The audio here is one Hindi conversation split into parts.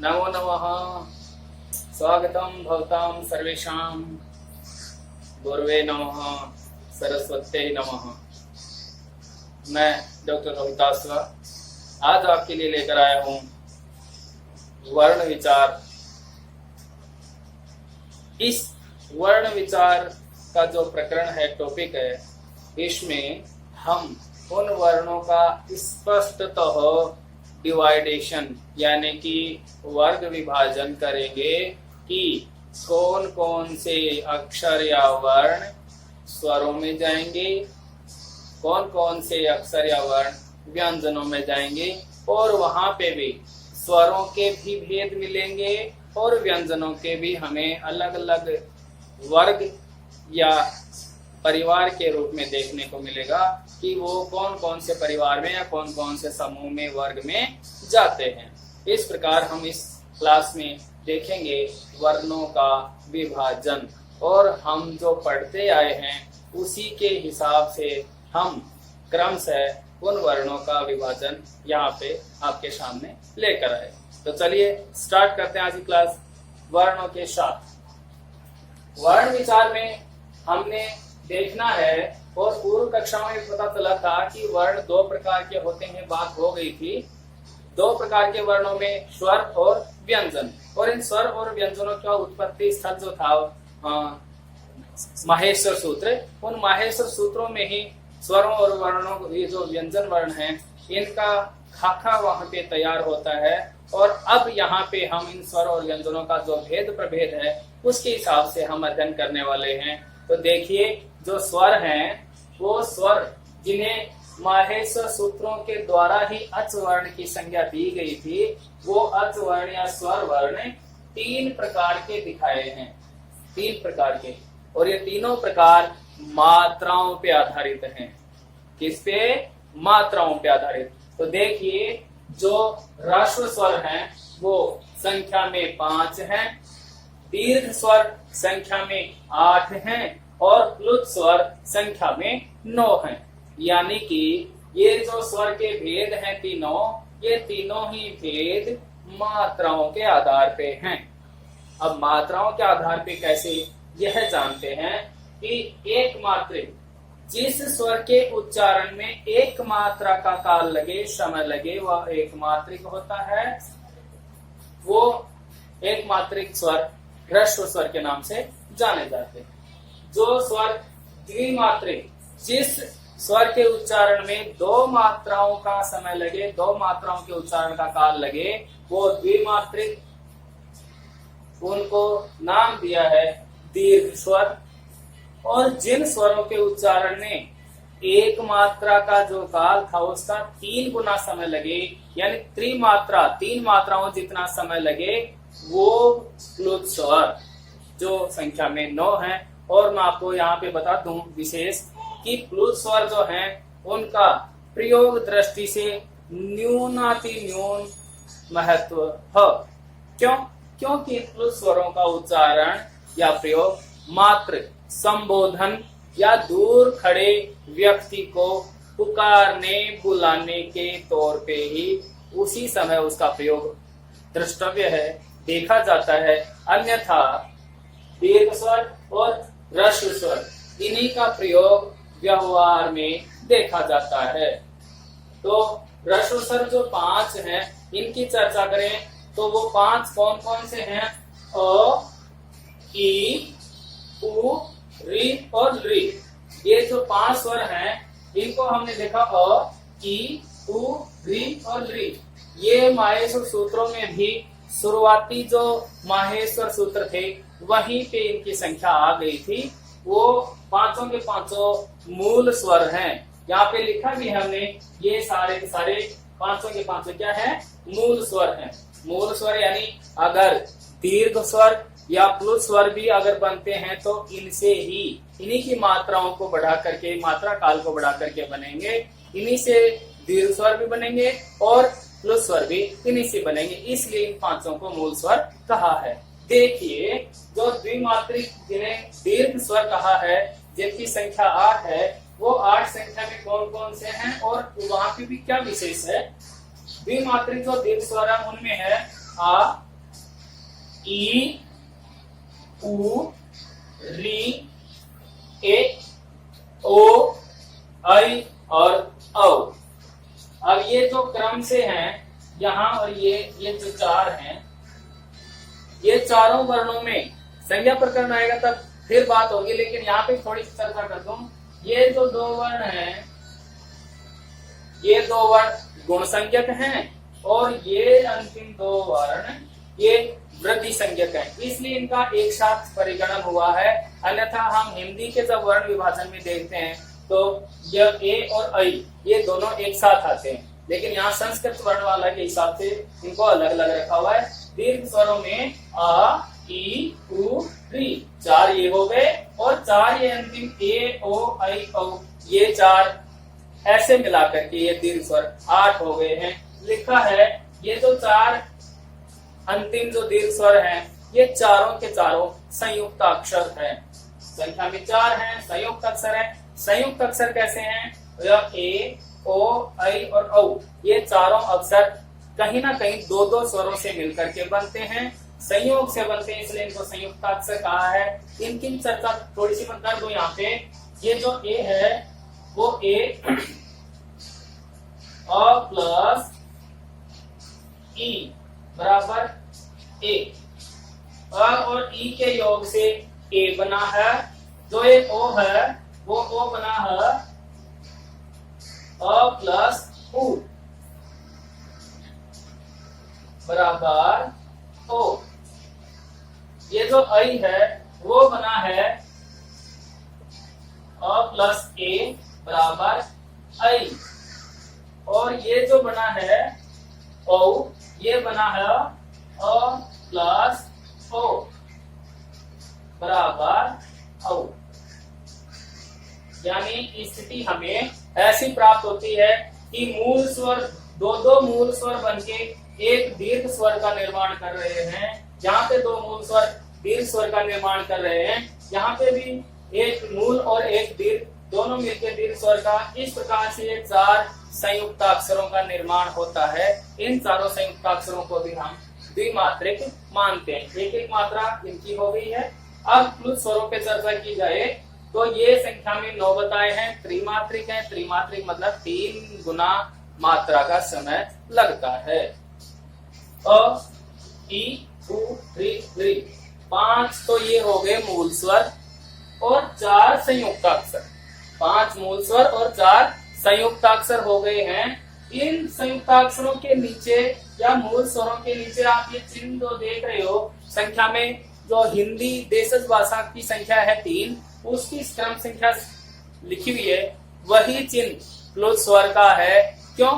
नमो नमः। स्वागतम भवतां सर्वेषां। गुरवे नमः, सरस्वत्यै नमः। मैं डॉक्टर रोहितास आज आपके लिए लेकर आया हूँ वर्ण विचार। इस वर्ण विचार का जो प्रकरण है, टॉपिक है, इसमें हम उन वर्णों का स्पष्टतः डिवाइडेशन यानी कि वर्ग विभाजन करेंगे कि कौन कौन से अक्षर या वर्ण स्वरों में जाएंगे, कौन कौन से अक्षर या वर्ण व्यंजनों में जाएंगे, और वहां पे भी स्वरों के भी भेद मिलेंगे और व्यंजनों के भी हमें अलग अलग वर्ग या परिवार के रूप में देखने को मिलेगा कि वो कौन कौन से परिवार में या कौन कौन से समूह में, वर्ग में जाते हैं। इस प्रकार हम इस क्लास में देखेंगे वर्णों का विभाजन, और हम जो पढ़ते आए हैं उसी के हिसाब से हम क्रम से उन वर्णों का विभाजन यहाँ पे आपके सामने लेकर आए। तो चलिए स्टार्ट करते हैं आज की क्लास वर्णों के साथ। वर्ण विचार में हमने देखना है, और पूर्व कक्षा में पता चला था कि वर्ण दो प्रकार के होते हैं, बात हो गई थी। दो प्रकार के वर्णों में स्वर और व्यंजन, और इन स्वर और व्यंजनों का उत्पत्ति स्थल जो था माहेश्वर सूत्र, उन माहेश्वर सूत्रों में ही स्वरों और वर्णों, ये जो व्यंजन वर्ण हैं, इनका खाका वहां पे तैयार होता है। और अब यहाँ पे हम इन स्वर और व्यंजनों का जो भेद प्रभेद है उसके हिसाब से हम अध्ययन करने वाले हैं। तो देखिए, जो स्वर हैं वो स्वर जिन्हें माहेश्वर सूत्रों के द्वारा ही अच वर्ण की संज्ञा दी गई थी, वो अच वर्ण या स्वर वर्ण तीन प्रकार के दिखाए हैं, तीन प्रकार के, और ये तीनों प्रकार मात्राओं पे आधारित हैं। किस पे? मात्राओं पे आधारित। तो देखिए, जो ह्रस्व स्वर हैं वो संख्या में 5 हैं, दीर्घ स्वर संख्या में 8 हैं, और प्लुत स्वर संख्या में 9 हैं। यानी कि ये जो स्वर के भेद हैं तीनों, ये तीनों ही भेद मात्राओं के आधार पे हैं। अब मात्राओं के आधार पे कैसे, यह जानते हैं कि एक मात्रिक, जिस स्वर के उच्चारण में एक मात्रा का काल लगे, समय लगे, वह एक मात्रिक होता है। वो एक मात्रिक स्वर ह्रस्व स्वर के नाम से जाने जाते हैं। जो स्वर द्विमात्रिक, जिस स्वर के उच्चारण में दो मात्राओं का समय लगे, दो मात्राओं के उच्चारण का काल लगे, वो द्विमात्रिक, उनको नाम दिया है दीर्घ स्वर। और जिन स्वरों के उच्चारण में एक मात्रा का जो काल था उसका 3 गुना समय लगे, यानी त्रिमात्रा, 3 मात्राओं जितना समय लगे, वो प्लुत स्वर जो संख्या में 9 है। और मैं आपको यहाँ पे बता दूं विशेष कि प्लुत स्वर जो हैं उनका प्रयोग दृष्टि से न्यूनातिन्यून महत्व है। क्यों? क्योंकि प्लुत स्वरों का उच्चारण या प्रयोग मात्र संबोधन या दूर खड़े व्यक्ति को पुकारने बुलाने के तौर पे ही उसी समय उसका प्रयोग द्रष्टव्य है, देखा जाता है। अन्यथा दीर्घ स्वर और ह्रस्व स्वर, इन्हीं का प्रयोग व्यवहार में देखा जाता है। तो ह्रस्व स्वर जो 5 हैं, इनकी चर्चा करें तो वो 5 कौन कौन से हैं? अ, ई, उ, री और री। ये जो 5 स्वर हैं, इनको हमने देखा अ, ई, उ, री और री। ये माहेश्वर सूत्रों में भी शुरुआती जो माहेश्वर सूत्र थे वहीं पे इनकी संख्या आ गई थी। वो पांचों के पांचों मूल स्वर हैं। यहाँ पे लिखा भी हमने, ये सारे के सारे पांचों के पांचों क्या है? मूल स्वर हैं। मूल स्वर यानी अगर दीर्घ स्वर या प्लुत स्वर भी अगर बनते हैं तो इनसे ही, इन्हीं की मात्राओं को बढ़ा करके, मात्रा काल को बढ़ा करके बनेंगे। इन्हीं से दीर्घ स्वर भी बनेंगे और प्लुत स्वर भी इन्हीं से बनेंगे, इसलिए इन पांचों को मूल स्वर कहा है। देखिए, जो द्विमात्रिक जिन्हें दीर्घ स्वर कहा है, जिनकी संख्या 8 है, वो 8 संख्या में कौन कौन से हैं और वहां पे भी क्या विशेष है? द्विमात्रिक जो दीर्घ स्वर है उनमें है आ, ई, उ, री, ए, ओ, आई और औ। अब ये जो क्रम से हैं यहाँ और ये जो चार हैं, ये चारों वर्णों में संज्ञा प्रकरण आएगा तब फिर बात होगी, लेकिन यहाँ पे थोड़ी सी चर्चा कर दूं। ये जो दो वर्ण हैं, ये दो वर्ण गुण संज्ञक हैं और ये अंतिम दो वर्ण ये वृद्धि संज्ञक हैं, इसलिए इनका एक साथ परिगणन हुआ है। अन्यथा हम हिंदी के जब वर्ण विभाजन में देखते हैं तो यह ए और ऐ ये दोनों एक साथ आते हैं, लेकिन यहाँ संस्कृत वर्ण वाला के हिसाब से इनको अलग अलग रखा हुआ है। दीर्घ स्वरों में आ, ई, उ, री, चार ये हो गए और चार ये अंतिम ए, ओ, आई, औ, ये चार ऐसे मिलाकर के ये दीर्घ स्वर 8 हो गए हैं। लिखा है ये जो चार अंतिम जो दीर्घ स्वर हैं ये चारों के चारों संयुक्त अक्षर हैं। संख्या में 4 हैं, संयुक्त अक्षर हैं। संयुक्त अक्षर कैसे हैं? यह ए, ओ, आई और औ ये चारों अक्षर कहीं ना कहीं दो दो स्वरों से मिलकर के बनते हैं, संयोग से बनते हैं, इसलिए इनको संयुक्त अक्षर कहा है। इनकी चर्चा थोड़ी सी मैं कर दूं। यहाँ पे ये जो ए है वो ए अ प्लस ई बराबर ए, अ और ई के योग से ए बना है। जो एक ओ है वो ओ बना है अ प्लस उ बराबर ओ। ये जो आई है वो बना है अ प्लस ए बराबर आई, और ये जो बना है ओ ये बना है अ प्लस ओ बराबर औ। यानी स्थिति हमें ऐसी प्राप्त होती है कि मूल स्वर दो मूल स्वर बनके एक दीर्घ स्वर का निर्माण कर रहे हैं। यहाँ पे दो मूल स्वर दीर्घ स्वर का निर्माण कर रहे हैं, यहाँ पे भी एक मूल और एक दीर्घ दोनों मिलकर दीर्घ स्वर का। इस प्रकार से ये चार संयुक्त अक्षरों का निर्माण होता है। इन चारों संयुक्त अक्षरों को भी हम द्विमात्रिक मानते हैं। एक एक मात्रा इनकी हो गई है। अब प्लुत स्वरों पे चर्चा की जाए तो ये संख्या में 9 बताए हैं, त्रिमात्रिक है। त्रिमात्रिक मतलब 3 गुना मात्रा का समय लगता है। अ, ई, उ, री, री 5 तो ये हो गए मूल स्वर और 4 संयुक्त अक्षर। 5 मूल स्वर और 4 संयुक्त अक्षर हो गए हैं। इन संयुक्त अक्षरों के नीचे या मूल स्वरों के नीचे आप ये चिन्ह जो देख रहे हो, संख्या में जो हिंदी देशज भाषा की संख्या है 3, उसकी क्रम संख्या लिखी हुई है, वही चिन्ह प्लुत स्वर का है। क्यों?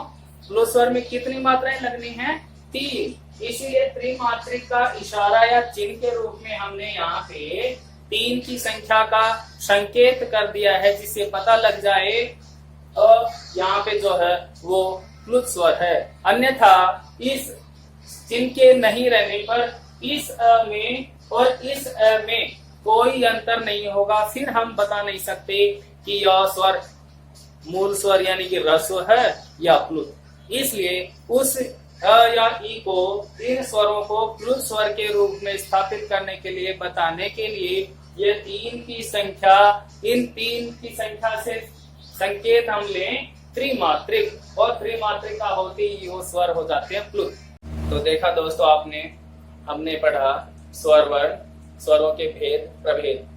प्लुत स्वर में कितनी मात्राएं लगनी है? 3। इसीलिए त्रिमात्रिक का इशारा या चिन्ह के रूप में हमने यहाँ पे 3 की संख्या का संकेत कर दिया है, जिससे पता लग जाए यहाँ पे जो है वो प्लुत स्वर है। अन्यथा इस चिन्ह के नहीं रहने पर इस अ में और इस अ में कोई अंतर नहीं होगा। फिर हम बता नहीं सकते कि यह स्वर मूल स्वर यानी कि ह्रस्व है या प्लुत। इसलिए उस अ या ई को इन स्वरों को प्लुत स्वर के रूप में स्थापित करने के लिए बताने के लिए ये 3 की संख्या, इन 3 की संख्या से संकेत हम लें त्रिमात्रिक, और त्रिमात्रिक का होते ही वो स्वर हो जाते हैं प्लुत। तो देखा दोस्तों हमने पढ़ा स्वर वर्ण, स्वरों के भेद प्रभेद,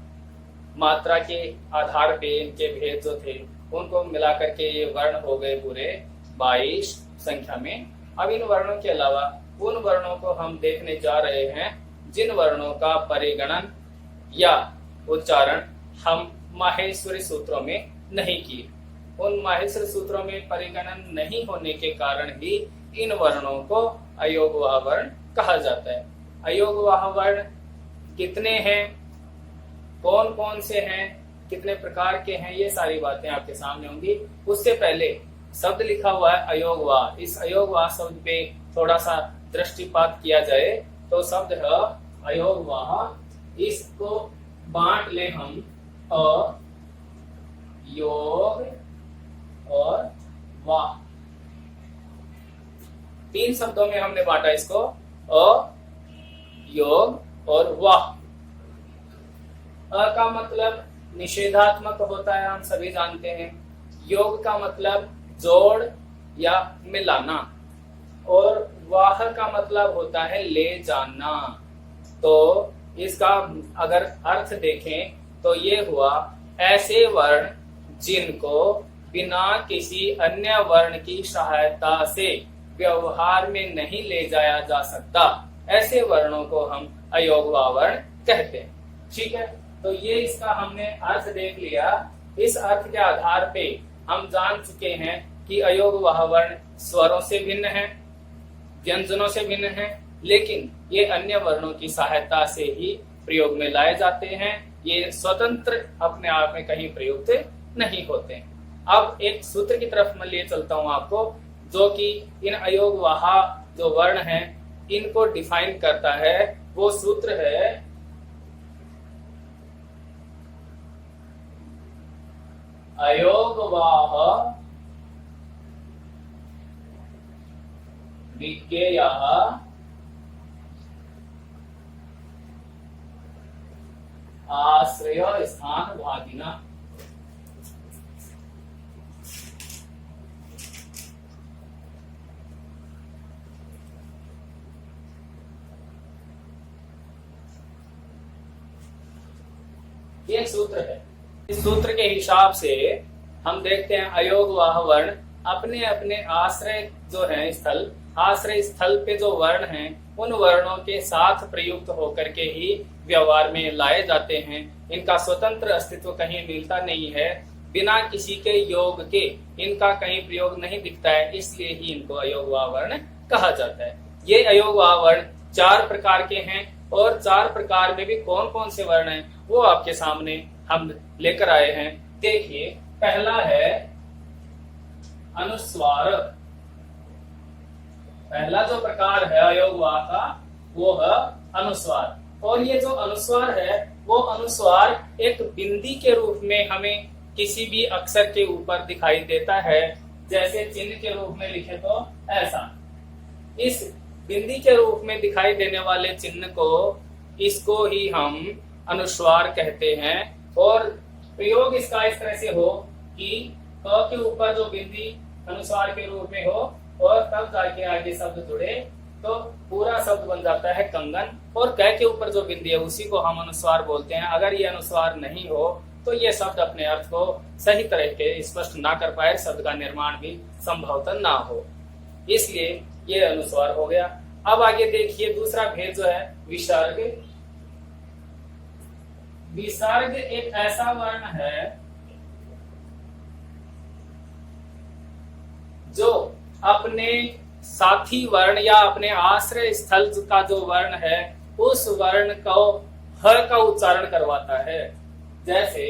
मात्रा के आधार पे इनके भेद जो थे उनको मिलाकर के ये वर्ण हो गए पूरे 22 संख्या में। अब इन वर्णों के अलावा उन वर्णों को हम देखने जा रहे हैं जिन वर्णों का परिगणन या उच्चारण हम माहेश्वरी सूत्रों में नहीं किए। उन माहेश्वरी सूत्रों में परिगणन नहीं होने के कारण ही इन वर्णों को अयोगवाह वर्ण कहा जाता है। अयोगवाह वर्ण कितने हैं, कौन कौन से हैं, कितने प्रकार के हैं, ये सारी बातें आपके सामने होंगी। उससे पहले शब्द लिखा हुआ है अयोगवाह। इस अयोगवाह शब्द पे थोड़ा सा दृष्टिपात किया जाए तो शब्द है अयोगवाह। इसको बांट ले हम अ, योग और वाह। 3 शब्दों में हमने बांटा इसको, अ, योग और वाह। अ का मतलब निषेधात्मक होता है, हम सभी जानते हैं। योग का मतलब जोड़ या मिलाना, और वाह का मतलब होता है ले जाना। तो इसका अगर अर्थ देखें तो ये हुआ ऐसे वर्ण जिनको बिना किसी अन्य वर्ण की सहायता से व्यवहार में नहीं ले जाया जा सकता, ऐसे वर्णों को हम अयोगवाह वर्ण कहते हैं। ठीक है, तो ये इसका हमने अर्थ देख लिया। इस अर्थ के आधार पे हम जान चुके हैं कि अयोगवाह वर्ण स्वरों से भिन्न है, व्यंजनों से भिन्न है, लेकिन ये अन्य वर्णों की सहायता से ही प्रयोग में लाए जाते हैं। ये स्वतंत्र अपने आप में कहीं प्रयुक्त नहीं होते। अब एक सूत्र की तरफ मैं ले चलता हूं आपको, जो कि इन अयोगवाह जो वर्ण हैं इनको डिफाइन करता है। वो सूत्र है अयोगवाह विज्ञेयः आश्रय स्थान भागिना। ये सूत्र है। इस सूत्र के हिसाब से हम देखते हैं अयोगवाह वर्ण अपने अपने आश्रय जो है स्थल, आश्रय स्थल पे जो वर्ण हैं उन वर्णों के साथ प्रयुक्त होकर के ही व्यवहार में लाए जाते हैं। इनका स्वतंत्र अस्तित्व कहीं मिलता नहीं है, बिना किसी के योग के इनका कहीं प्रयोग नहीं दिखता है, इसलिए ही इनको अयोगवाह वर्ण कहा जाता है। ये अयोगवाह वर्ण 4 प्रकार के हैं, और 4 प्रकार में भी कौन कौन से वर्ण हैं वो आपके सामने हम लेकर आए हैं। देखिए, पहला है अनुस्वार। पहला जो प्रकार है अयोगवाह का वो है अनुस्वार। और ये जो अनुस्वार है वो अनुस्वार एक बिंदी के रूप में हमें किसी भी अक्षर के ऊपर दिखाई देता है। जैसे चिन्ह के रूप में लिखे तो ऐसा, इस बिंदी के रूप में दिखाई देने वाले चिन्ह को, इसको ही हम अनुस्वार कहते हैं। और प्रयोग इसका इस तरह से हो कि क के ऊपर जो बिंदी अनुस्वार के रूप में हो और तब जाके आगे शब्द जुड़े तो पूरा शब्द बन जाता है कंगन, और क के ऊपर जो बिंदी है उसी को हम अनुस्वार बोलते हैं। अगर ये अनुस्वार नहीं हो तो ये शब्द अपने अर्थ को सही तरह के स्पष्ट ना कर पाए, शब्द का निर्माण भी संभवतः ना हो, इसलिए ये अनुस्वार हो गया। अब आगे देखिए दूसरा भेद जो है विसर्ग। विसर्ग एक ऐसा वर्ण है जो अपने साथी वर्ण या अपने आश्रय स्थल का जो वर्ण है उस वर्ण को ह का उच्चारण करवाता है। जैसे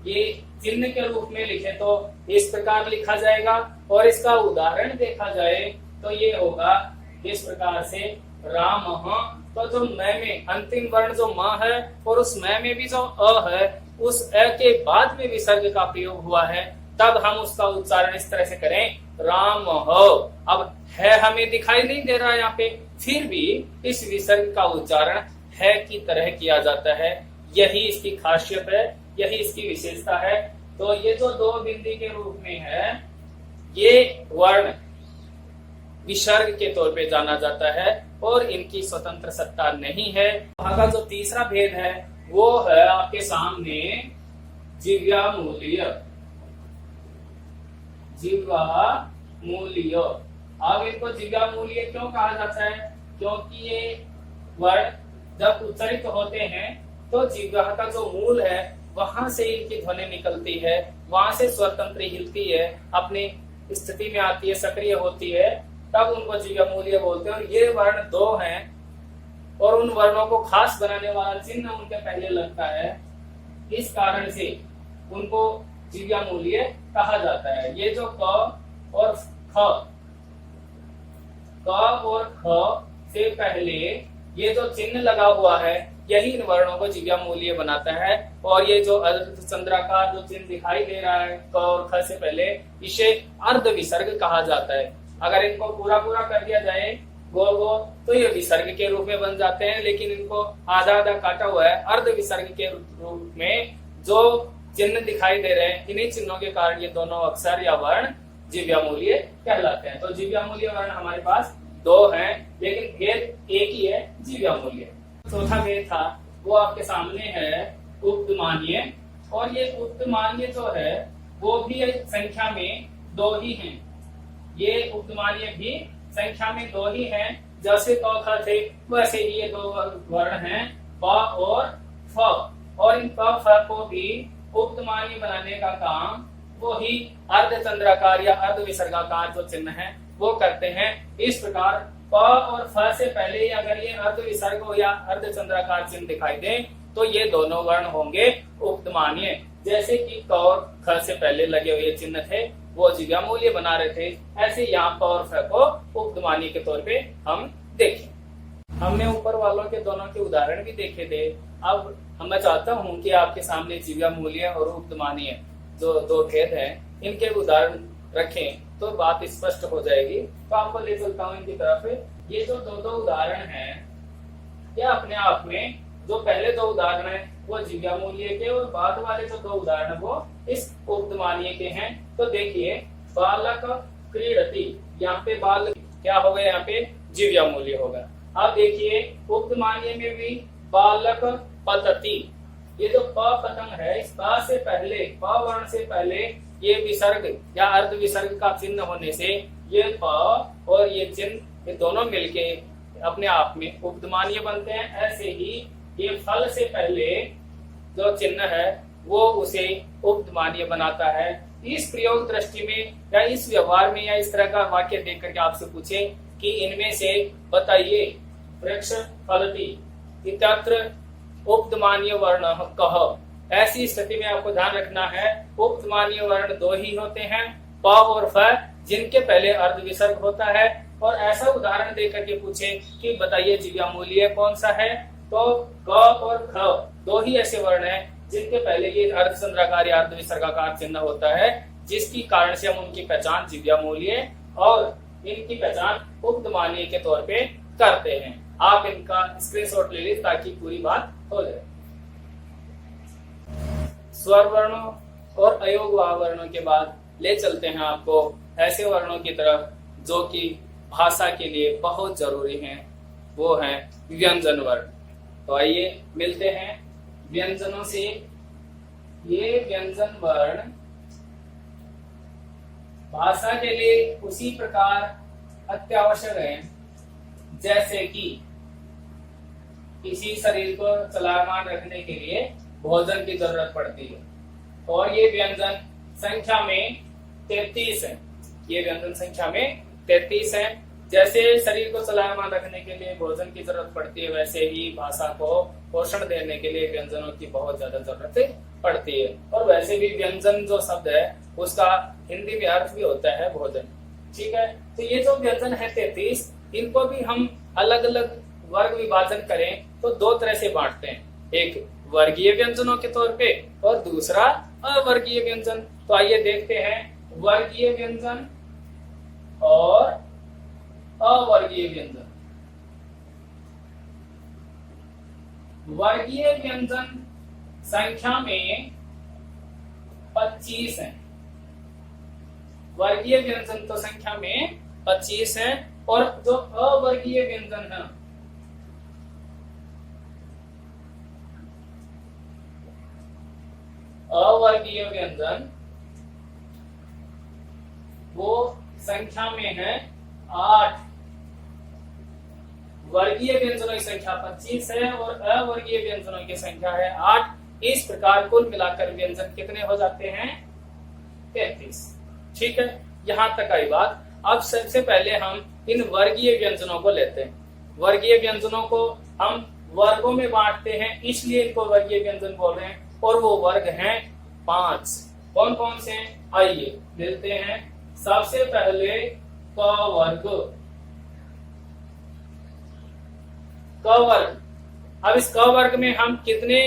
ये चिन्ह के रूप में लिखे तो इस प्रकार लिखा जाएगा, और इसका उदाहरण देखा जाए तो ये होगा इस प्रकार से राम। तो जो म में अंतिम वर्ण जो म है और उस म में भी जो अ है, उस अ के बाद में विसर्ग का प्रयोग हुआ है, तब हम उसका उच्चारण इस तरह से करें राम हो। अब है हमें दिखाई नहीं दे रहा यहाँ पे, फिर भी इस विसर्ग का उच्चारण है की तरह किया जाता है। यही इसकी खासियत है, यही इसकी विशेषता है। तो ये जो 2 बिंदी के रूप में है, ये वर्ण विसर्ग के तौर पे जाना जाता है और इनकी स्वतंत्र सत्ता नहीं है। वहां का जो तीसरा भेद है वो है आपके सामने जिह्वा मूल्य। जिह्वा मूल्य, अब इनको जिह्वा मूल्य क्यों कहा जाता है? क्योंकि ये वर्ण जब उच्चारित होते हैं तो जिह्वा का जो मूल है वहां से इनकी ध्वनि निकलती है, वहां से स्वतंत्र हिलती है, अपनी स्थिति में आती है, सक्रिय होती है, तब उनको जिह्वा मूल्य बोलते हैं। और ये वर्ण 2 हैं और उन वर्णों को खास बनाने वाला चिन्ह उनके पहले लगता है, इस कारण से उनको जिह्वा मूल्य कहा जाता है। ये जो क और ख, क और ख से पहले ये जो चिन्ह लगा हुआ है यही इन वर्णों को जिह्वा मूल्य बनाता है। और ये जो अर्धचंद्राकार जो चिन्ह दिखाई दे रहा है क और ख से पहले, इसे अर्ध विसर्ग कहा जाता है। अगर इनको पूरा पूरा कर दिया जाए गोल गोल तो ये विसर्ग के रूप में बन जाते हैं, लेकिन इनको आधा आधा काटा हुआ है अर्ध विसर्ग के रूप में जो चिन्ह दिखाई दे रहे हैं, इन्हीं चिन्हों के कारण ये दोनों अक्षर या वर्ण जिव्यामूल्य कहलाते हैं। तो जिव्यामूल्य वर्ण हमारे पास दो हैं, लेकिन भेद एक ही है, जिव्यामूल्य। चौथा भेद था वो आपके सामने है उपदमानीय, और ये उपदमानीय जो है वो भी संख्या में दो ही हैं। ये उपदमानीय भी संख्या में दो ही हैं, जैसे क ख थे वैसे ही ये दो वर्ण हैं प और फ, और इन प फ को भी उपदमानीय बनाने का काम वो ही अर्धचंद्राकार या अर्ध विसर्गाकार जो चिन्ह है वो करते हैं। इस प्रकार प और फ से पहले अगर ये अर्ध विसर्ग हो या अर्धचंद्राकार चिन्ह दिखाई दे तो ये दोनों वर्ण होंगे उपदमानीय। जैसे कि क और ख से पहले लगे हुए चिन्ह थे वो जिव्यामूल्य बना रहे थे, ऐसे यहाँ प और फ को उपदमानीय के तौर पे हम देखें। हमने ऊपर वालों के दोनों के उदाहरण भी देखे थे। अब मैं चाहता हूँ कि आपके सामने जिव्यामूल्य और उपदमानीय जो दो भेद हैं इनके उदाहरण रखें तो बात स्पष्ट हो जाएगी। तो आपको ले चलता हूँ इनकी तरफ। ये जो दो उदाहरण हैं ये अपने आप में जो पहले दो उदाहरण हैं वो जिव्यामूल्य के, और बाद वाले जो दो उदाहरण वो इस उपदमानीय के हैं। तो देखिए बालक क्रीडति, यहाँ पे बाल क्या होगा, यहाँ पे जिव्यामूल्य होगा। अब देखिए उपदमानीय में भी बालक पतति, ये जो प पतंग है इस प से पहले, प वर्ण से पहले ये विसर्ग या अर्ध विसर्ग का चिन्ह होने से ये प और ये चिन्ह ये दोनों मिलके अपने आप में उपदमानीय बनते हैं। ऐसे ही ये फल से पहले जो चिन्ह है वो उसे उपदमानीय बनाता है। इस प्रयोग दृष्टि में या इस व्यवहार में या इस तरह का वाक्य देख करके आपसे पूछे कि इनमें से बताइए वृक्ष फलति इत्यत्र उपदमानीय वर्ण कह, ऐसी स्थिति में आपको ध्यान रखना है उपदमानीय वर्ण दो ही होते हैं, प और फ, जिनके पहले अर्ध विसर्ग होता है। और ऐसा उदाहरण देकर के पूछे कि बताइए जिव्यामूल्य कौन सा है, तो क और ख दो ही ऐसे वर्ण हैं जिनके पहले ये अर्धचंद्राकार या अर्ध विसर्गाकार चिन्ह होता है, जिसकी कारण से हम उनकी पहचान जिव्यामूल्य और इनकी पहचान उपदमानीय के तौर पे करते हैं। आप इनका स्क्रीनशॉट ले लीजिए ताकि पूरी बात हो जाए। स्वर वर्णों और अयोग वर्णों के बाद ले चलते हैं आपको ऐसे वर्णों की तरफ जो कि भाषा के लिए बहुत जरूरी हैं, वो हैं व्यंजन वर्ण। तो आइए मिलते हैं व्यंजनों से। ये व्यंजन वर्ण भाषा के लिए उसी प्रकार अत्यावश्यक है जैसे कि किसी शरीर को चलायमान रखने के लिए भोजन की जरूरत पड़ती है। और ये व्यंजन संख्या में 33 है। ये व्यंजन संख्या में 33 है। जैसे शरीर को चलायमान रखने के लिए भोजन की जरूरत पड़ती है, वैसे ही भाषा को पोषण देने के लिए व्यंजनों की बहुत ज्यादा जरूरत पड़ती है। और वैसे भी व्यंजन जो शब्द है उसका हिंदी में अर्थ भी होता है भोजन। ठीक है, तो ये जो व्यंजन है 33, इनको भी हम अलग अलग वर्ग विभाजन करें तो दो तरह से बांटते हैं, एक वर्गीय व्यंजनों के तौर पे और दूसरा अवर्गीय व्यंजन। तो आइए देखते हैं वर्गीय व्यंजन और अवर्गीय व्यंजन। वर्गीय व्यंजन संख्या में 25 है। वर्गीय व्यंजन तो संख्या में 25 है, और जो अवर्गीय व्यंजन है अवर्गीय व्यंजन वो संख्या में है 8। वर्गीय व्यंजनों की संख्या 25 है और अवर्गीय व्यंजनों की संख्या है 8। इस प्रकार कुल मिलाकर व्यंजन कितने हो जाते हैं? 33। ठीक है, यहां तक आई बात। अब सबसे पहले हम इन वर्गीय व्यंजनों को लेते हैं। वर्गीय व्यंजनों को हम वर्गों में बांटते हैं, इसलिए इनको वर्गीय व्यंजन बोल रहे हैं। और वो वर्ग हैं 5। कौन कौन से हैं? आइए मिलते हैं। सबसे पहले क वर्ग। क वर्ग। अब इस क वर्ग में हम कितने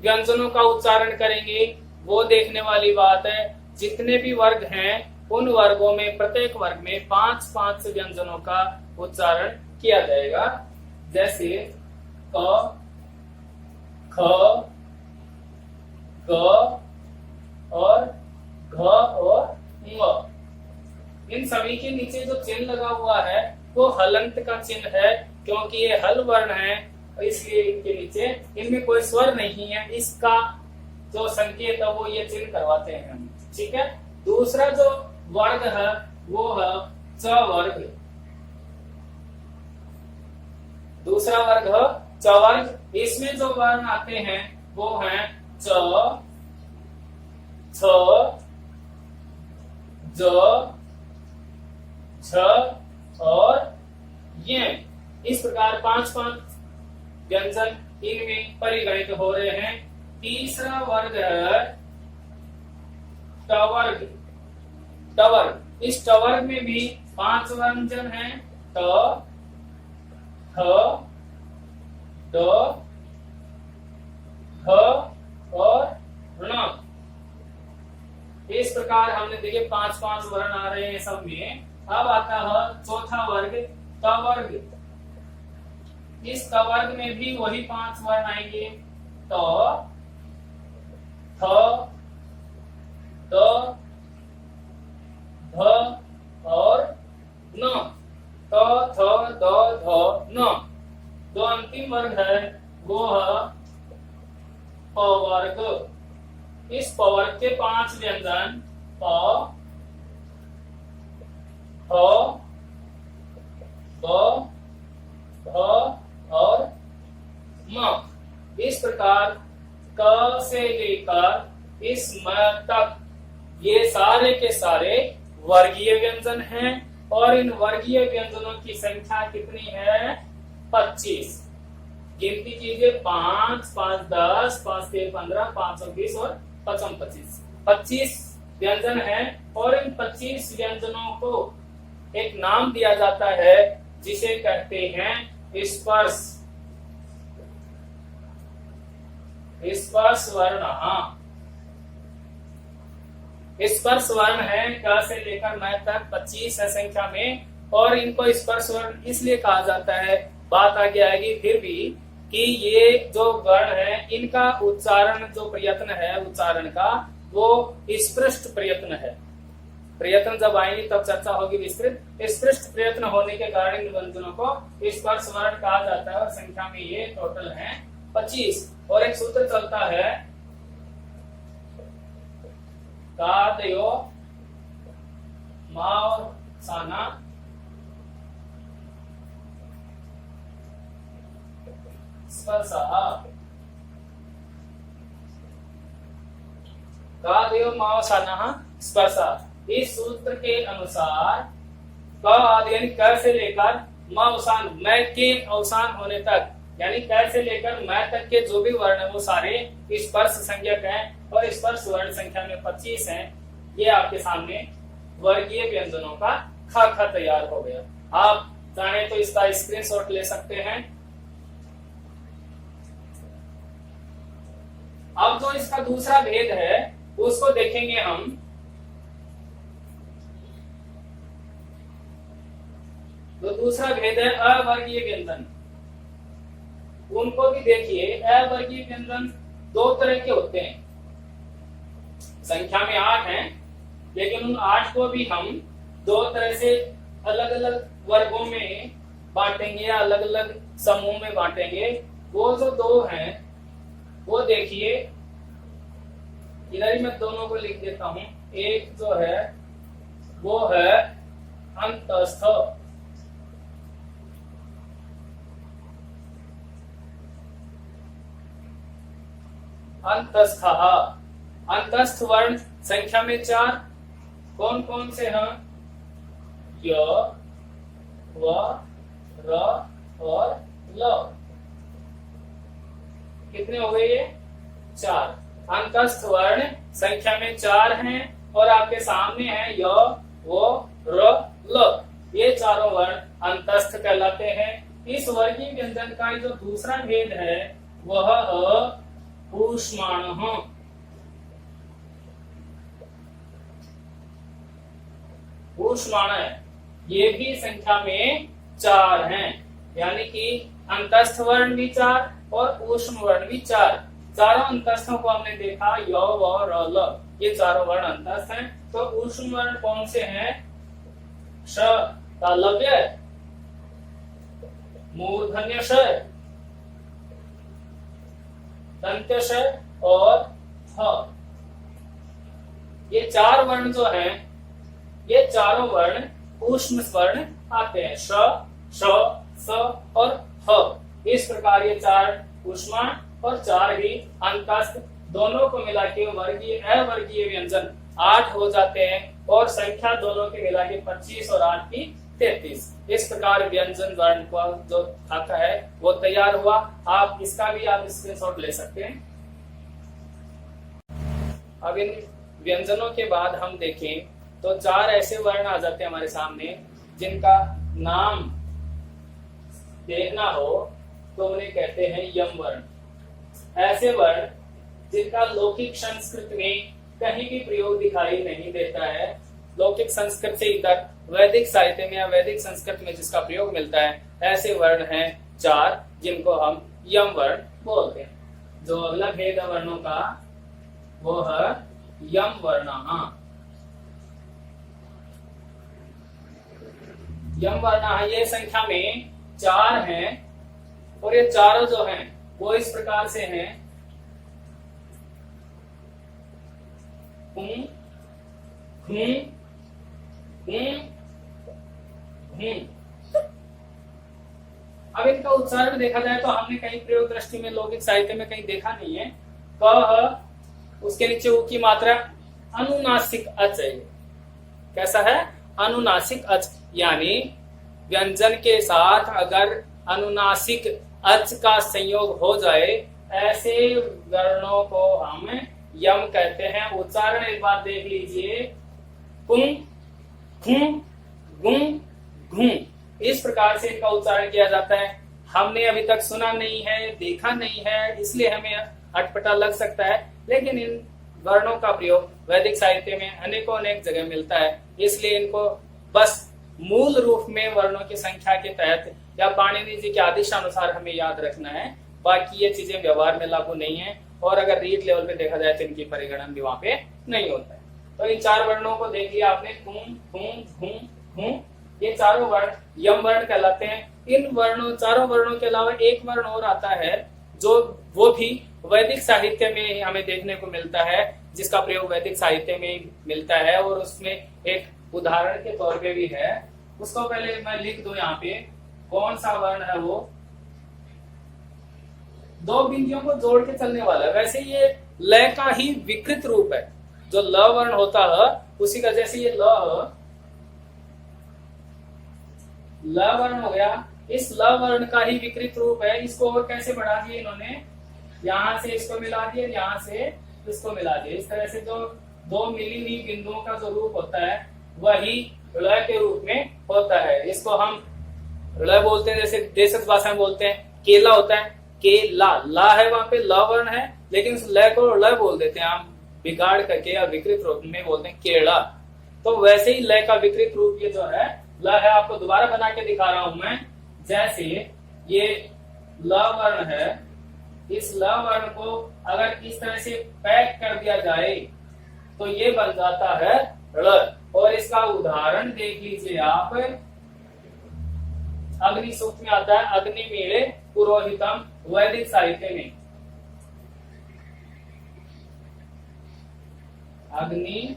व्यंजनों का उच्चारण करेंगे वो देखने वाली बात है। जितने भी वर्ग हैं उन वर्गों में प्रत्येक वर्ग में 5-5 व्यंजनों का उच्चारण किया जाएगा। जैसे क, ख, ग और घ और ङ। इन सभी के नीचे जो चिन्ह लगा हुआ है वो हलंत का चिन्ह है, क्योंकि ये हल वर्ण है, इसलिए इनके नीचे इनमें कोई स्वर नहीं है। इसका जो संकेत है वो ये चिन्ह करवाते हैं हम। ठीक है। दूसरा जो वर्ग है वो है च वर्ग। दूसरा वर्ग है च वर्ग। इसमें जो वर्ण आते हैं वो हैं च, छ, ज, छ और ये। इस प्रकार 5-5 व्यंजन इनमें परिगणित हो रहे हैं। तीसरा वर्ग है टवर्ग। टवर्ग, इस टवर्ग में भी 5 व्यंजन हैं, ट, ठ, ड, ढ और ण। इस प्रकार हमने देखिए 5-5 वर्ण आ रहे हैं सब में। अब आता है चौथा वर्ग तवर्ग। इस तवर्ग में भी वही 5 वर्ण आएंगे, त, थ, द, ध और न। त, थ, द, ध, न। जो अंतिम वर्ग है वो है पवर्ग। इस पवर्ग के 5 व्यंजन प, फ, ब, भ और म। इस प्रकार क से लेकर इस म तक ये सारे के सारे वर्गीय व्यंजन हैं, और इन वर्गीय व्यंजनों की संख्या कितनी है? 25। गिनती कीजिए, 5, 5, 10, 5, 13, 15, 5 और 20 और 5, 25। 25 व्यंजन हैं, और इन 25 व्यंजनों को एक नाम दिया जाता है जिसे कहते हैं स्पर्श। स्पर्श वर्ण। हाँ, स्पर्श वर्ण है क से लेकर म तक 25 है संख्या में, और इनको स्पर्श वर्ण इसलिए कहा जाता है, बात आगे आएगी फिर भी, कि ये जो वर्ण है इनका उच्चारण जो प्रयत्न है उच्चारण का वो स्पृष्ट प्रयत्न है। प्रयत्न जब आएंगे तब चर्चा होगी विस्तृत। स्पृष्ट प्रयत्न होने के कारण इन व्यंजनों को स्पर्श वर्ण कहा जाता है, और संख्या में ये टोटल है 25। और एक सूत्र चलता है कादयो माव साना स्पर्शा। कादयो माव साना स्पर्शा। इस सूत्र के अनुसार क आदि यानी क से लेकर म अवसान मैं के अवसान होने तक, यानी क से लेकर मैं तक के जो भी वर्ण है वो सारे स्पर्श संज्ञक हैं, और स्पर्श वर्ण संख्या में 25 हैं। ये आपके सामने वर्गीय व्यंजनों का खाका तैयार हो गया। आप चाहे तो इसका स्क्रीनशॉट ले सकते हैं। अब जो इसका दूसरा भेद है उसको देखेंगे हम। तो दूसरा भेद है अवर्गीय व्यंजन। उनको भी देखिए, अवर्गीय व्यंजन 2 तरह के होते हैं। संख्या में 8 हैं, लेकिन उन 8 को भी हम 2 तरह से अलग अलग वर्गों में बांटेंगे या अलग अलग समूह में बांटेंगे। वो जो 2 हैं वो देखिए, इधर ही मैं दोनों को लिख देता हूं। एक जो है वो है अंतस्थ। अंतस्थ। अंतस्थ वर्ण संख्या में 4। कौन कौन से हैं? य, व, र और ल। कितने हो गए ये? 4। अंतस्थ वर्ण संख्या में 4 हैं, और आपके सामने है य, वो, र, ल। ये चारों वर्ण अंतस्थ कहलाते हैं। इस वर्गीय व्यंजन का जो दूसरा भेद है वह ऊष्माणः। ऊष्माण, ये भी संख्या में 4 हैं। यानी कि अंतस्थ वर्ण भी 4 और ऊष्म वर्ण भी 4। चारों अंतस्थों को हमने देखा, य व र ल, ये चारों वर्ण अंतस्थ हैं। तो ऊष्म वर्ण कौन से हैं? श तालव्य, मूर्धन्य श, दंत्य श और थ। ये 4 वर्ण जो हैं, ये चारों वर्ण ऊष्म वर्ण आते हैं, श, श, स और ह। इस प्रकार ये 4 ऊष्मा और 4 ही अंतस्थ, दोनों को मिला के वर्गीय अवर्गीय व्यंजन 8 हो जाते हैं और संख्या दोनों के मिला के 25 और 8 की 33। इस प्रकार व्यंजन वर्ण का जो खाका है वो तैयार हुआ। आप इसका भी आप स्क्रीनशॉट ले सकते हैं। अब इन व्यंजनों के बाद हम देखें तो 4 ऐसे वर्ण आ जाते हैं हमारे सामने जिनका नाम देखना हो तो उन्हें कहते हैं यम वर्ण। ऐसे वर्ण जिनका लौकिक संस्कृत में कहीं भी प्रयोग दिखाई नहीं देता है, लौकिक संस्कृत से इधर वैदिक साहित्य में या वैदिक संस्कृत में जिसका प्रयोग मिलता है, ऐसे वर्ण हैं 4 जिनको हम यम वर्ण बोलते हैं। जो अगला भेद है वर्णों का वो है यम वर्ण। यम वर्ण ये संख्या में 4 हैं और ये चारों जो हैं वो इस प्रकार से हैं, हुं, हुं, हुं, हुं। अब इनका उच्चारण देखा जाए तो हमने कहीं प्रयोग दृष्टि में लौकिक साहित्य में कहीं देखा नहीं है। क, उसके नीचे उ की मात्रा अनुनासिक अच है। कैसा है? अनुनासिक अच, यानी व्यंजन के साथ अगर अनुनासिक अच का संयोग हो जाए, ऐसे वर्णों को हम यम कहते हैं। उच्चारण एक बार देख लीजिए, कुं, खुं, गुं, घुं। इस प्रकार से इनका उच्चारण किया जाता है। हमने अभी तक सुना नहीं है, देखा नहीं है, इसलिए हमें अटपटा लग सकता है, लेकिन इन वर्णों का प्रयोग वैदिक साहित्य में अनेकों अनेक जगह मिलता है। इसलिए इनको बस मूल रूप में वर्णों की संख्या के तहत या पाणिनि जी के आदेश अनुसार हमें याद रखना है। बाकी ये चीजें व्यवहार में लागू नहीं है और अगर रीड लेवल पे देखा जाए तो इनकी परिगणन भी वहां पे नहीं होता है। तो इन 4 वर्णों को देख लिया आपने, कुं, खुं, घुं, घुं। ये चारों वर्ण यम वर्ण कहलाते हैं। इन वर्णों, चारों वर्णों के अलावा एक वर्ण और आता है जो वो भी वैदिक साहित्य में हमें देखने को मिलता है, जिसका प्रयोग वैदिक साहित्य में मिलता है और उसमें एक उदाहरण के तौर पे भी है। उसको पहले मैं लिख दूं यहाँ पे, कौन सा वर्ण है वो? 2 बिंदियों को जोड़ के चलने वाला है। वैसे ये ल का ही विकृत रूप है। जो ल वर्ण होता है उसी का, जैसे ये ल वर्ण हो गया, इस ल वर्ण का ही विकृत रूप है। इसको और कैसे बढ़ा दिए इन्होंने, यहां से इसको मिला दिए, यहां से इसको मिला दिए। इस तरह से जो 2 मिली हुई बिंदुओं का जो रूप होता है वही ल के रूप में होता है। इसको हम ल बोलते हैं, जैसे देशज भाषा में बोलते हैं केला होता है, केला, ला है वहां पे, ल वर्ण है, लेकिन उस ल को ल बोल देते हैं हम बिगाड़ करके, या विकृत रूप में बोलते हैं केड़ा। तो वैसे ही ल का विकृत रूप ये जो है ल है। आपको दोबारा बना के दिखा रहा हूं मैं। जैसे ये ल वर्ण है, इस ल वर्ण को अगर इस तरह से पैक कर दिया जाए तो ये बन जाता है ळ। और इसका उदाहरण देख लीजिए आप, अग्नि सूक्त में आता है अग्नि मीळे पुरोहितम, वैदिक साहित्य में अग्नि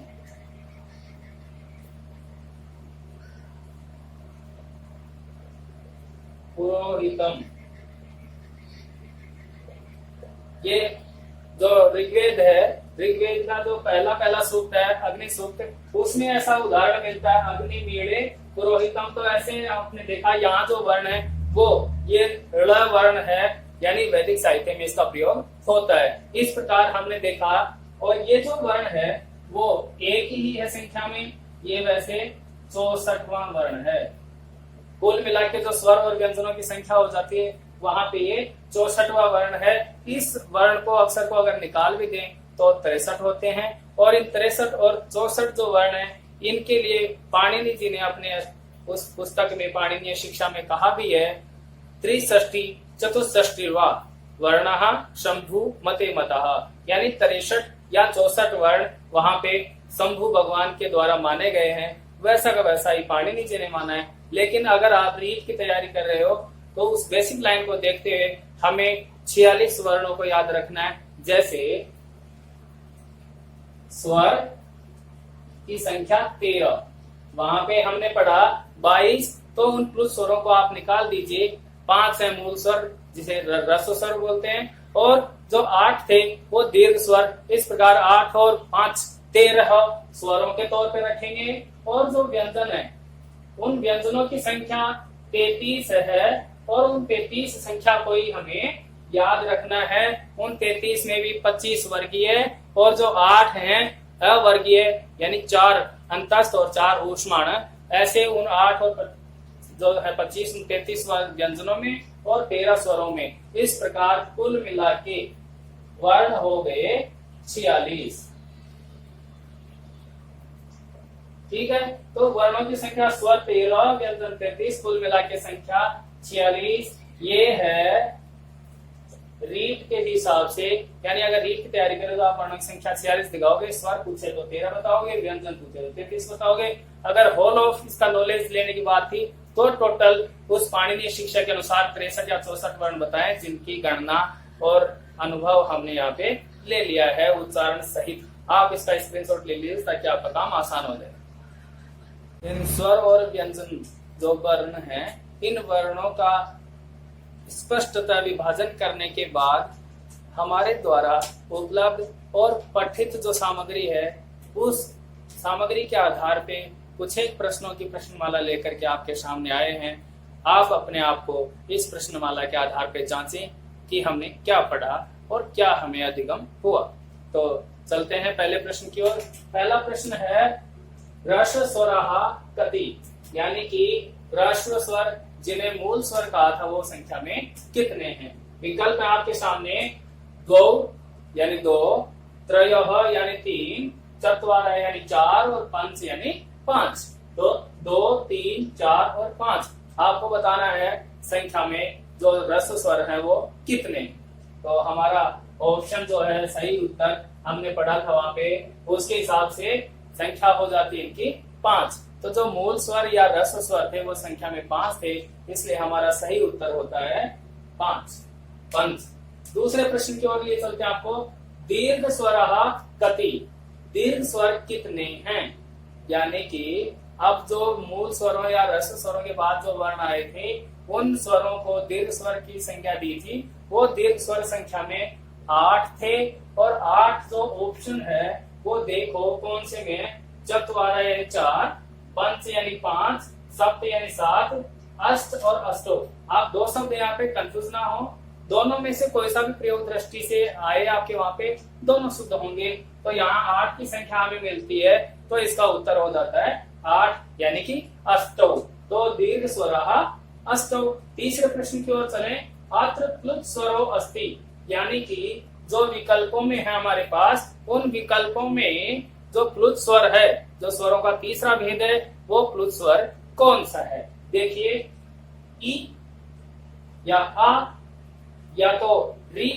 पुरोहितम। ये जो ऋग्वेद है, ऋग्वेद का जो पहला सूक्त है अग्नि सूक्त, उसमें ऐसा उदाहरण मिलता है अग्नि मीळे पुरोहितम। तो ऐसे आपने देखा यहाँ जो वर्ण है वो ये ऋ वर्ण है, यानी वैदिक साहित्य में इसका प्रयोग होता है। इस प्रकार हमने देखा। और ये जो वर्ण है वो एक ही है संख्या में, ये वैसे 64वां वर्ण है। कुल मिला के जो स्वर और व्यंजनों की संख्या हो जाती है वहां पे ये 64वां वर्ण है। इस वर्ण को अक्षर को अगर निकाल भी दें तो 63 होते हैं। और इन 63 और 64 जो वर्ण है इनके लिए पाणिनि जी ने अपने उस पुस्तक में पाणिनीय शिक्षा में कहा भी है त्रिषष्टि चतुष्षष्टिर्वा वर्णः शंभु मते मतः, यानी 63 या 64 वर्ण वहां पे शंभु भगवान के द्वारा माने गए हैं। वैसा का वैसा ही पाणिनि जी ने माना है। लेकिन अगर आप रीट की तैयारी कर रहे हो तो उस बेसिक लाइन को देखते हुए हमें 46 वर्णों को याद रखना है। जैसे स्वर की संख्या 13, वहां पे हमने पढ़ा 22, तो उन प्लुत स्वरों को आप निकाल दीजिए। 5 है मूल स्वर जिसे रस्व स्वर बोलते हैं, और जो 8 थे वो दीर्घ स्वर। इस प्रकार 8 और 5 13 स्वरों के तौर पे रखेंगे। और जो व्यंजन है उन व्यंजनों की संख्या 33 है, और उन 33 संख्या को ही हमें याद रखना है। उन 33 में भी 25 वर्गीय और जो 8 हैं अवर्गीय, यानी 4 अंतस्थ और 4 ऊष्माण, ऐसे उन 8 और जो है 25 33 व्यंजनों में और 13 स्वरों में। इस प्रकार कुल मिला के वर्ण हो गए 46। ठीक है, तो वर्णों की संख्या स्वर 13, व्यंजन 33, कुल मिला के संख्या 46। ये है रीट के हिसाब से, यानी अगर रीट की तैयारी करें तो आप वर्णों की संख्या 46 दिखाओगे। स्वर पूछे तो 13 बताओगे, व्यंजन पूछे तो 33 बताओगे। अगर होल ऑफ इसका नॉलेज लेने की बात थी तो टोटल उस पाणिनीय शिक्षा के अनुसार 63 या 64 वर्ण बताएं, जिनकी गणना और अनुभव हमने यहाँ पे ले लिया है उच्चारण सहित। आप इसका स्क्रीनशॉट ले लीजिए ताकि आपका काम आसान हो जाए। इन स्वर और व्यंजन जो वर्ण हैं, इन वर्णों का स्पष्टता विभाजन करने के बाद हमारे द्वारा उपलब्ध और पठित जो सामग्री है, उस सामग्री के आधार पे कुछ एक प्रश्नों की प्रश्नमाला लेकर के आपके सामने आए हैं। आप अपने आप को इस प्रश्नमाला के आधार पे जांचें कि हमने क्या पढ़ा और क्या हमें अधिगम हुआ। तो चलते हैं पहले प्रश्न की ओर। पहला प्रश्न है ह्रस्व स्वराः कति, यानी कि ह्रस्व स्वर जिन्हें मूल स्वर कहा था वो संख्या में कितने हैं। विकल्प है आपके सामने 2 यानी 2, त्रयः यानी 3, चत्वारः यानी 4 और पंच यानी 5। तो 2, 3, 4 और 5 आपको बताना है संख्या में जो ह्रस्व स्वर है वो कितने। तो हमारा ऑप्शन जो है सही उत्तर हमने पढ़ा था वहां पे, उसके हिसाब से संख्या हो जाती है इनकी 5। तो जो मूल स्वर या ह्रस्व स्वर थे वो संख्या में 5 थे, इसलिए हमारा सही उत्तर होता है 5, पंच। दूसरे प्रश्न की ओर लिए चलते हैं आपको। दीर्घ स्वराः कति, दीर्घ स्वर कितने हैं, यानी कि अब जो मूल स्वरों या ह्रस्व स्वरों के बाद जो वर्ण आए थे उन स्वरों को दीर्घ स्वर की संख्या दी थी। वो दीर्घ स्वर संख्या में 8 थे, और 8 जो ऑप्शन है वो देखो कौन से में। चत्वारः यानी 4, पंच यानी 5, सप्त यानी 7, अष्ट और अष्टो। आप 2 शब्द यहाँ पे कंफ्यूज ना हो, दोनों में से कोई सा भी प्रयोग दृष्टि से आए आपके वहां पे दोनों शुद्ध होंगे। तो यहाँ 8 की संख्या हमें मिलती है, तो इसका उत्तर हो जाता है 8 यानी कि अष्टौ। तो दीर्घ स्वराः अष्टौ। तीसरे प्रश्न की ओर चलें। अत्र प्लुत स्वरो अस्ति, यानी कि जो विकल्पों में है हमारे पास, उन विकल्पों में जो प्लुत स्वर है, जो स्वरों का तीसरा भेद है, वो प्लुत स्वर कौन सा है। देखिए ई या आ या तो री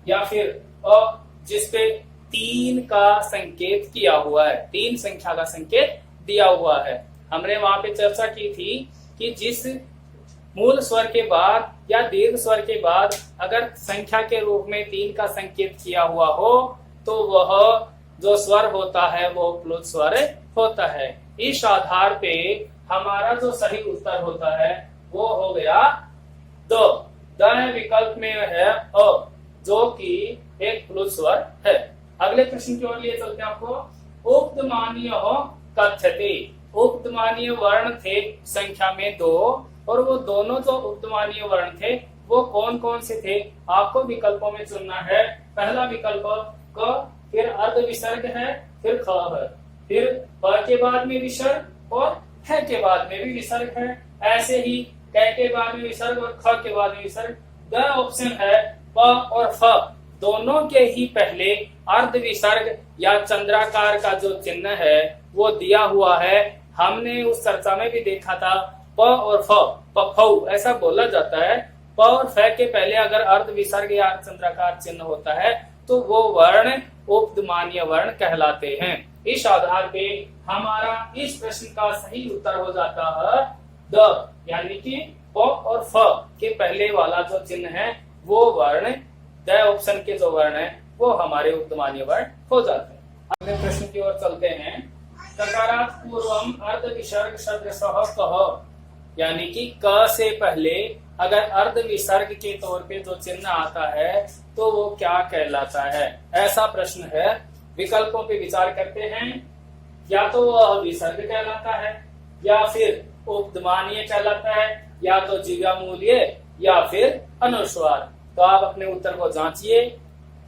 या फिर अ, जिसपे 3 का संकेत किया हुआ है, 3 संख्या का संकेत दिया हुआ है। हमने वहां पे चर्चा की थी कि जिस मूल स्वर के बाद या दीर्घ स्वर के बाद अगर संख्या के रूप में 3 का संकेत किया हुआ हो तो वह जो स्वर होता है वो प्लुत स्वर होता है। इस आधार पे हमारा जो सही उत्तर होता है वो हो गया द। विकल्प में है अ, जो कि एक प्लुत स्वर है। अगले प्रश्न की ओर लिए चलते हैं आपको। उपदमानीय कथ्यते, उपदमानीय वर्ण थे संख्या में 2, और वो दोनों जो उपदमानीय वर्ण थे वो कौन कौन से थे आपको विकल्पों में चुनना है। पहला विकल्प क, फिर अर्ध विसर्ग है, फिर ख है, फिर प के बाद में विसर्ग और ह के बाद में भी विसर्ग है। ऐसे ही क के बाद में विसर्ग और ख के बाद में विसर्ग। द ऑप्शन है प और फ दोनों के ही पहले अर्ध विसर्ग या चंद्राकार का जो चिन्ह है वो दिया हुआ है। हमने उस चर्चा में भी देखा था प और फ, पफौ ऐसा बोला जाता है। प और फ के पहले अगर अर्ध विसर्ग या अर्धचंद्राकार चिन्ह होता है तो वो वर्ण उपद्मानीय वर्ण कहलाते हैं। इस आधार पे हमारा इस प्रश्न का सही उत्तर हो जाता है द, यानी कि प और फ के पहले वाला जो चिन्ह है वो वर्ण, द ऑप्शन के जो वर्ण है वो हमारे उपद्मानीय वर्ण हो जाते हैं। अगले प्रश्न की ओर चलते हैं। ककारात् पूर्वम अर्ध विसर्ग सदृशः कः, यानी कि क से पहले अगर अर्ध विसर्ग के तौर पे जो चिन्ह आता है तो वो क्या कहलाता है, ऐसा प्रश्न है। विकल्पों पे विचार करते हैं। या तो वह विसर्ग कहलाता है, या फिर उपद्मानीय कहलाता है, या तो जिव्यामूल्य, या फिर अनुस्वार। तो आप अपने उत्तर को जांचिए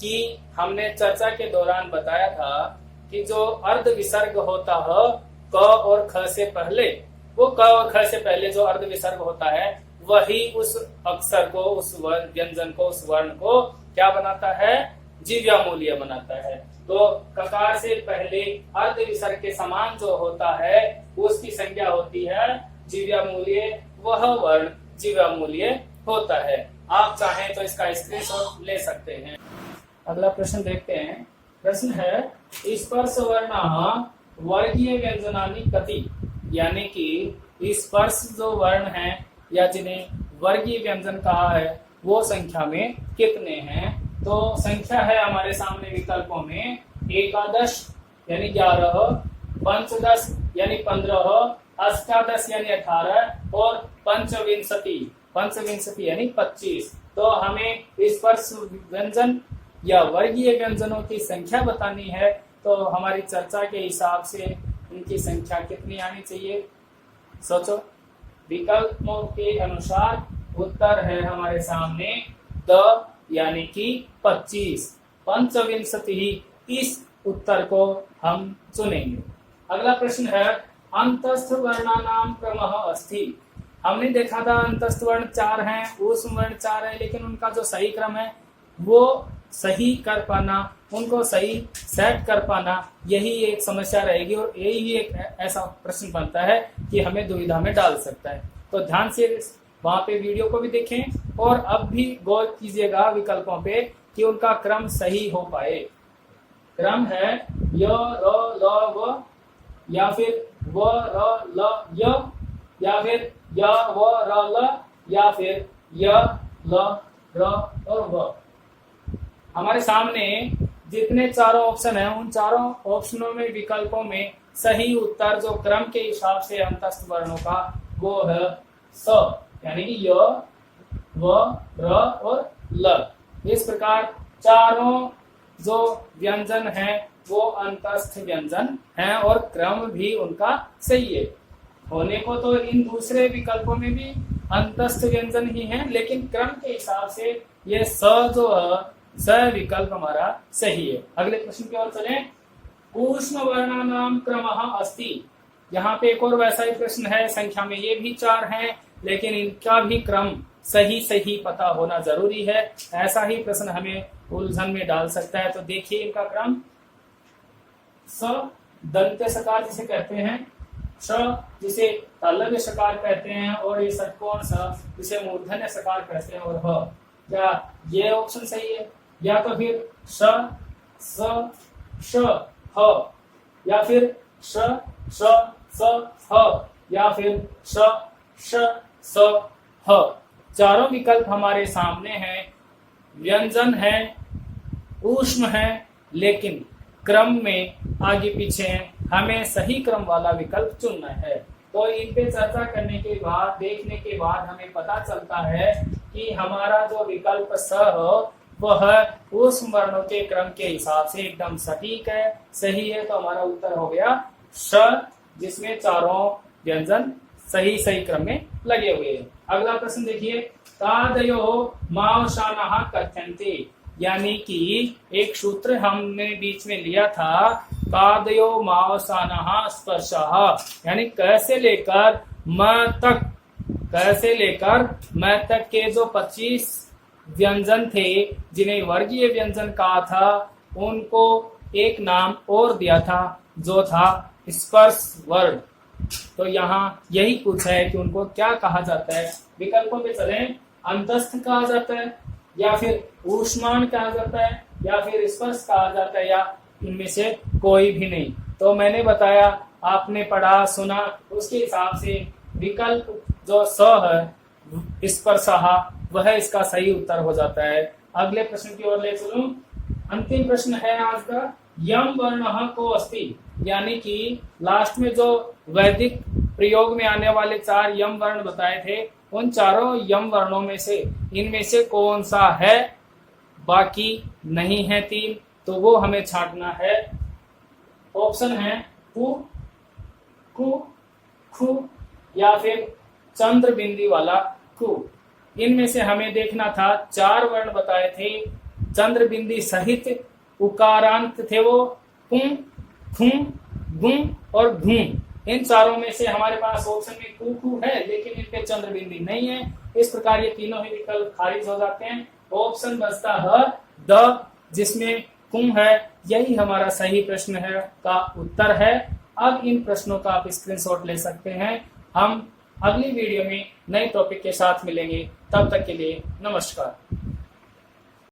कि हमने चर्चा के दौरान बताया था कि जो अर्ध विसर्ग होता है क और ख से पहले, वो क और ख से पहले जो अर्ध विसर्ग होता है वही उस अक्षर को, उस व्यंजन को, उस वर्ण को क्या बनाता है, जिव्यामूल्य बनाता है। तो ककार से पहले अर्ध विसर्ग के समान जो होता है उसकी संज्ञा होती है जिव्यामूल्य, वह वर्ण जिव्यामूल्य होता है। आप चाहें तो इसका स्क्रीनशॉट ले सकते हैं। अगला प्रश्न देखते हैं। प्रश्न है स्पर्श वर्णाः वर्गीय व्यंजनानि कति, यानी कि स्पर्श जो वर्ण हैं या जिन्हें वर्गीय व्यंजन कहा है वो संख्या में कितने हैं। तो संख्या है हमारे सामने विकल्पों में एकादश यानी 11, पंचदश यानी 15, अष्टादश यानी 18 और पंचविंशति यानी 25। तो हमें स्पर्श व्यंजन या वर्गीय व्यंजनों की संख्या बतानी है। तो हमारी चर्चा के हिसाब से उनकी संख्या कितनी आनी चाहिए, सोचो। विकल्पों के अनुसार उत्तर है हमारे सामने द, यानी कि 25। पंचविंशति ही इस उत्तर को हम चुनेंगे। अगला प्रश्न है अंतस्थ वर्णानाम क्रमः अस्ति। हमने देखा था अंतस्थ वर्ण 4 हैं, ऊष्म वर्ण 4 है, लेकिन उनका जो सही क्रम है वो सही कर पाना, उनको सही सेट कर पाना, यही एक समस्या रहेगी और यही एक ऐसा प्रश्न बनता है कि हमें दुविधा में डाल सकता है। तो ध्यान से वहां पे वीडियो को भी देखें और अब भी गौर कीजिएगा विकल्पों पे कि उनका क्रम सही हो पाए। क्रम है य र ल व, या फिर व र ल य, या फिर य व र ल, या फिर य ल र और व। हमारे सामने जितने चारों ऑप्शन हैं उन चारों ऑप्शनों में विकल्पों में सही उत्तर जो क्रम के हिसाब से अंतस्थ वर्णों का वो है स, यानी कि य, व, र और ल। इस प्रकार चारों जो व्यंजन हैं वो अंतस्थ व्यंजन हैं और क्रम भी उनका सही है। होने को तो इन दूसरे विकल्पों में भी अंतस्थ व्यंजन ही हैं, लेकिन क्रम के हिसाब से ये स जो है स विकल्प हमारा सही है। अगले प्रश्न की ओर चलें। ऊष्म वर्णानाम क्रमः अस्ति। यहाँ पे एक और वैसा ही प्रश्न है, संख्या में ये भी 4 हैं, लेकिन इनका भी क्रम सही पता होना जरूरी है। ऐसा ही प्रश्न हमें उलझन में डाल सकता है। तो देखिए इनका क्रम स दंत्य सकार जिसे कहते हैं, श जिसे तालव्य सकार कहते हैं, और ये षटकोण स जिसे मूर्धन्य सकार कहते हैं, और ह। क्या ये ऑप्शन सही है? या तो फिर श स श ह, या फिर श श स ह, या फिर श श स ह। चारों विकल्प हमारे सामने हैं, व्यंजन है, ऊष्म है, लेकिन क्रम में आगे पीछे हैं। हमें सही क्रम वाला विकल्प चुनना है। तो इन पे चर्चा करने के बाद, देखने के बाद हमें पता चलता है कि हमारा जो विकल्प स हो वह ऊष्म वर्णों के क्रम के हिसाब से एकदम सटीक है, सही है। तो हमारा उत्तर हो गया श, जिसमें चारों व्यंजन सही क्रम में लगे हुए हैं। अगला प्रश्न देखिए। तादयो मावसानः कथ्यन्ते, यानी कि एक सूत्र हमने बीच में लिया था, तादयो मावसानः स्पर्शः, यानी कैसे लेकर म तक के जो 25 व्यंजन थे जिन्हें वर्गीय व्यंजन कहा था, उनको एक नाम और दिया था जो था स्पर्श वर्ण। तो यहाँ यही पूछा है कि उनको क्या कहा जाता है। विकल्पों पे चलें अंतस्थ कहा जाता है, या फिर ऊष्माण कहा जाता है, या फिर स्पर्श कहा जाता है, या इनमें से कोई भी नहीं। तो मैंने बताया, आपने पढ़ा सुना, उसके हिसाब से विकल्प जो स है स्पर्शः वह इसका सही उत्तर हो जाता है। अगले प्रश्न की ओर ले चलूं। अंतिम प्रश्न है आज का, यम वर्ण को अस्ति, यानी कि लास्ट में जो वैदिक प्रयोग में आने वाले 4 यम वर्ण बताए थे, उन चारों यम वर्णों में से इनमें से कौन सा है, बाकी नहीं है 3, तो वो हमें छांटना है। ऑप्शन है पु, कु, खु या फिर चंद्र बिंदी वाला कु। इनमें से हमें देखना था, 4 वर्ण बताए थे चंद्र बिंदी सहित, उकारांत थे वो कुं, खुं, गुं और घुं। इन चारों में से हमारे पास ऑप्शन में कु है, लेकिन इन पे चंद्र बिंदी नहीं है। इस प्रकार ये तीनों ही विकल्प खारिज हो जाते हैं। ऑप्शन बचता है द, जिसमें कुं है। यही हमारा सही प्रश्न है का उत्तर है। अब इन प्रश्नों का आप स्क्रीनशॉट ले सकते हैं। हम अगली वीडियो में नए टॉपिक के साथ मिलेंगे, तब तक के लिए नमस्कार।